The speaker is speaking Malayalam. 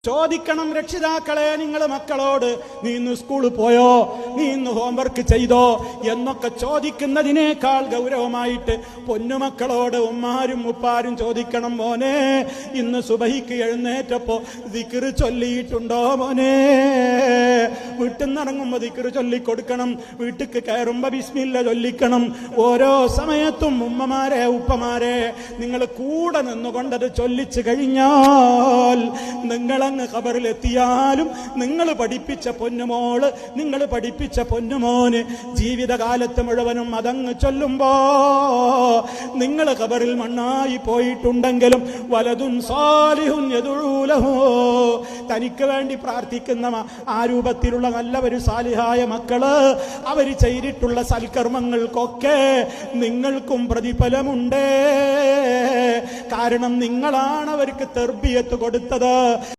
ചോദിക്കണം രക്ഷിതാക്കളെ, നിങ്ങൾ മക്കളോട് നീ ഇന്ന് സ്കൂളിൽ പോയോ, നീ ഇന്ന് ഹോംവർക്ക് ചെയ്തോ എന്നൊക്കെ ചോദിക്കുന്നതിനേക്കാൾ ഗൗരവമായിട്ട് പൊന്നുമക്കളോട് ഉമ്മാരും ഉപ്പാരും ചോദിക്കണം, മോനെ ഇന്ന് സുബഹിക്ക് എഴുന്നേറ്റപ്പോ ദിക്ർ ചൊല്ലിയിട്ടുണ്ടോ മോനെ? വീട്ടിൽ നിന്നിറങ്ങുമ്പോ ദിക്ർ ചൊല്ലിക്കൊടുക്കണം, വീട്ടിക്ക് കയറുമ്പോ ബിസ്മില്ല ചൊല്ലിക്കണം. ഓരോ സമയത്തും ഉമ്മമാരെ ഉപ്പമാരെ നിങ്ങൾ കൂടെ നിന്നുകൊണ്ടത് ചൊല്ലിച്ചു കഴിഞ്ഞാൽ നിങ്ങളങ്ങ് ഖബറിലെത്തിയാലും നിങ്ങൾ പഠിപ്പിച്ച പൊന്നുമോള്, നിങ്ങൾ പഠിപ്പിച്ച പൊന്നുമോന് ജീവിതകാലത്ത് മുഴുവനും അതങ്ങ് ചൊല്ലുമ്പോ നിങ്ങൾ ഖബറിൽ മണ്ണായി പോയിട്ടുണ്ടെങ്കിലും വലതുൻ സാലിഹുൻ യദഉ ലഹു, തനിക്ക് വേണ്ടി പ്രാർത്ഥിക്കുന്ന ആ രൂപത്തിലുള്ള നല്ലൊരു സാലിഹായ മക്കള് അവർ ചെയ്തിട്ടുള്ള സൽക്കർമ്മങ്ങൾക്കൊക്കെ നിങ്ങൾക്കും പ്രതിഫലമുണ്ട്. കാരണം നിങ്ങളാണ് അവർക്ക് തർബിയത്ത് കൊടുത്തത്.